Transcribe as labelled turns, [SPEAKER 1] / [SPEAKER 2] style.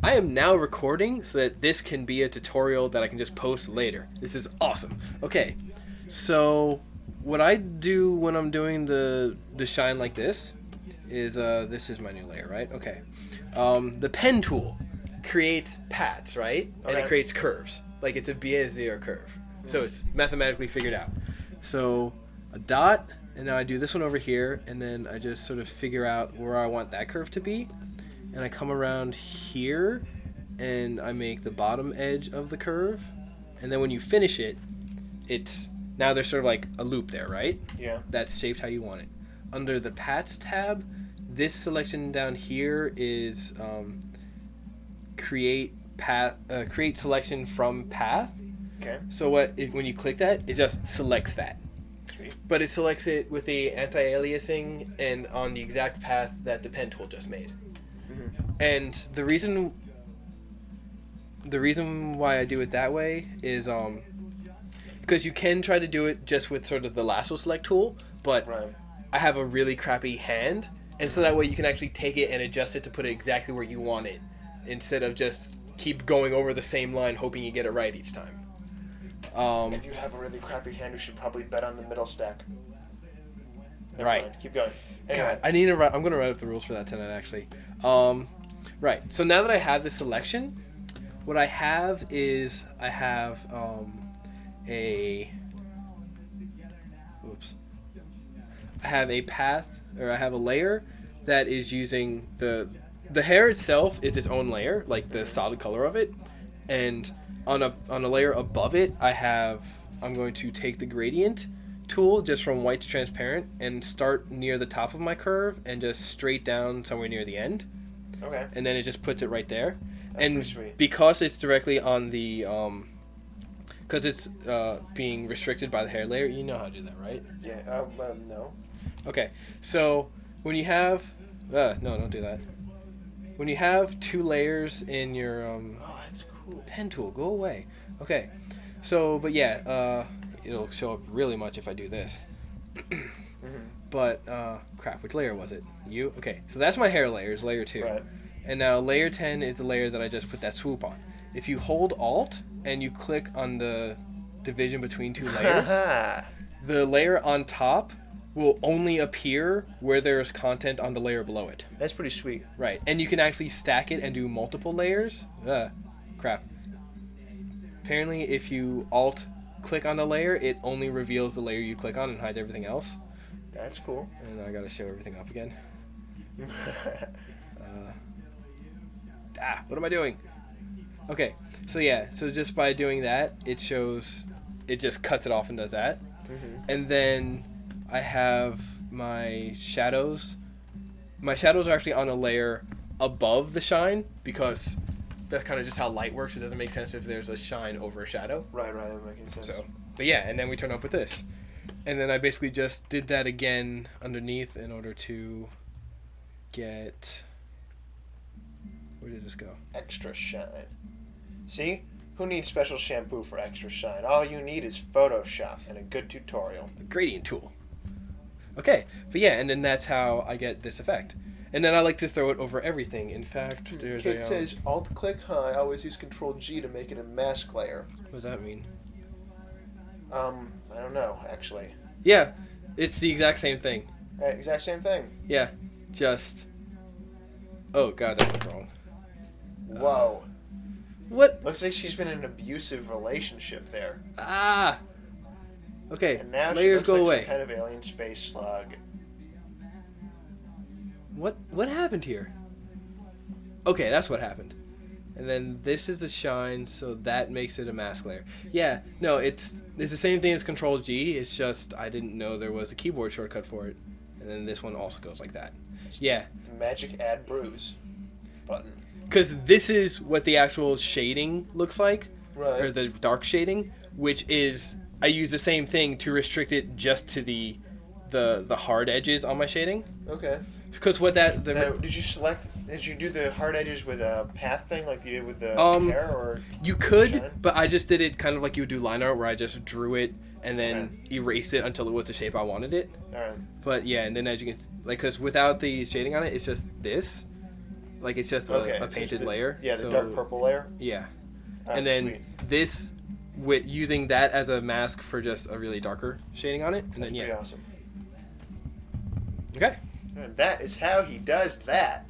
[SPEAKER 1] I am now recording so that this can be a tutorial that I can just post later. This is awesome. Okay, so what I do when I'm doing the shine like this is, this is my new layer, right? Okay. The pen tool creates paths, right? And it creates curves. Like it's a Bezier curve. So it's mathematically figured out. So a dot, and now I do this one over here, and then I just sort of figure out where I want that curve to be. And I come around here, and I make the bottom edge of the curve. And then when you finish it, it's, now there's sort of like a loop there, right?
[SPEAKER 2] Yeah.
[SPEAKER 1] That's shaped how you want it. Under the paths tab, this selection down here is create selection from path.
[SPEAKER 2] Okay.
[SPEAKER 1] So when you click that, it just selects that.
[SPEAKER 2] Sweet.
[SPEAKER 1] But it selects it with the anti-aliasing and on the exact path that the pen tool just made. And the reason why I do it that way is because you can try to do it just with sort of the lasso select tool, but I have a really crappy hand, and so that way you can actually take it and adjust it to put it exactly where you want it, instead of just keep going over the same line hoping you get it right each time.
[SPEAKER 2] If you have a really crappy hand, you should probably bet on the middle stack. Never
[SPEAKER 1] Right.
[SPEAKER 2] mind. Keep going. Anyway.
[SPEAKER 1] God, I'm gonna write up the rules for that tonight, actually. Right. So now that I have this selection, what I have is I have I have a path, or I have a layer that is using the hair itself is its own layer, like the solid color of it, and on a layer above it, I'm going to take the gradient tool just from white to transparent and start near the top of my curve and just straight down somewhere near the end.
[SPEAKER 2] Okay.
[SPEAKER 1] And then it just puts it right there.
[SPEAKER 2] That's
[SPEAKER 1] and
[SPEAKER 2] pretty sweet.
[SPEAKER 1] Because it's directly on the because it's being restricted by the hair layer, you know how to do that, right?
[SPEAKER 2] Yeah. No.
[SPEAKER 1] Okay. So when you have no, don't do that. When you have two layers in your
[SPEAKER 2] Oh, that's cool.
[SPEAKER 1] pen tool, go away. Okay. So, but yeah, it'll show up really much if I do this. But crap, which layer was it? You? Okay. So that's my hair layer, is layer 2.
[SPEAKER 2] Right.
[SPEAKER 1] And now layer 10 is the layer that I just put that swoop on. If you hold Alt and you click on the division between two layers, the layer on top will only appear where there is content on the layer below it.
[SPEAKER 2] That's pretty sweet.
[SPEAKER 1] Right. And you can actually stack it and do multiple layers. Crap. Apparently, if you Alt click on the layer, it only reveals the layer you click on and hides everything else.
[SPEAKER 2] That's cool.
[SPEAKER 1] And I gotta show everything up again. What am I doing? Okay, so yeah, so just by doing that, it just cuts it off and does that. And then I have my shadows. My shadows are actually on a layer above the shine, because that's kind of just how light works. It doesn't make sense if there's a shine over a shadow.
[SPEAKER 2] Right, that makes sense.
[SPEAKER 1] So, but yeah, and then we turn up with this. And then I basically just did that again underneath in order to get... Where did this go?
[SPEAKER 2] Extra shine. See? Who needs special shampoo for extra shine? All you need is Photoshop and a good tutorial.
[SPEAKER 1] A gradient tool. Okay, but yeah, and then that's how I get this effect. And then I like to throw it over everything. In fact, there's
[SPEAKER 2] Kid says Alt-click, I always use Control-G to make it a mask layer.
[SPEAKER 1] What does that mean?
[SPEAKER 2] I don't know, actually.
[SPEAKER 1] Yeah, it's the exact same thing.
[SPEAKER 2] Exact same thing.
[SPEAKER 1] Yeah, just... Oh, God, that was wrong.
[SPEAKER 2] Whoa.
[SPEAKER 1] What?
[SPEAKER 2] Looks like she's been in an abusive relationship there.
[SPEAKER 1] Ah! Okay,
[SPEAKER 2] And now
[SPEAKER 1] layers
[SPEAKER 2] she
[SPEAKER 1] go
[SPEAKER 2] looks like
[SPEAKER 1] away.
[SPEAKER 2] some kind of alien space slug.
[SPEAKER 1] What happened here? Okay, that's what happened. And then this is the shine, so that makes it a mask layer. Yeah, no, it's the same thing as Control G. It's just I didn't know there was a keyboard shortcut for it. And then this one also goes like that. Yeah.
[SPEAKER 2] Magic add bruise button.
[SPEAKER 1] Because this is what the actual shading looks like,
[SPEAKER 2] Right.
[SPEAKER 1] or the dark shading, which is I use the same thing to restrict it just to the hard edges on my shading.
[SPEAKER 2] Okay.
[SPEAKER 1] Because what that
[SPEAKER 2] Now, did you do the hard edges with a path thing like you did with the hair, or
[SPEAKER 1] you could,
[SPEAKER 2] shine?
[SPEAKER 1] but I just did it kind of like you would do line art, where I just drew it and then erased it until it was the shape I wanted it.
[SPEAKER 2] All right.
[SPEAKER 1] But yeah, and then as you can, like, because without the shading on it, it's just this. Like it's just
[SPEAKER 2] Okay,
[SPEAKER 1] a
[SPEAKER 2] so
[SPEAKER 1] painted
[SPEAKER 2] the-
[SPEAKER 1] layer.
[SPEAKER 2] Yeah, the
[SPEAKER 1] So,
[SPEAKER 2] dark purple layer.
[SPEAKER 1] Yeah.
[SPEAKER 2] Oh,
[SPEAKER 1] And then
[SPEAKER 2] sweet.
[SPEAKER 1] this, with using that as a mask for just a really darker shading on it. And
[SPEAKER 2] That's
[SPEAKER 1] then,
[SPEAKER 2] pretty
[SPEAKER 1] yeah.
[SPEAKER 2] awesome.
[SPEAKER 1] Okay.
[SPEAKER 2] And that is how he does that.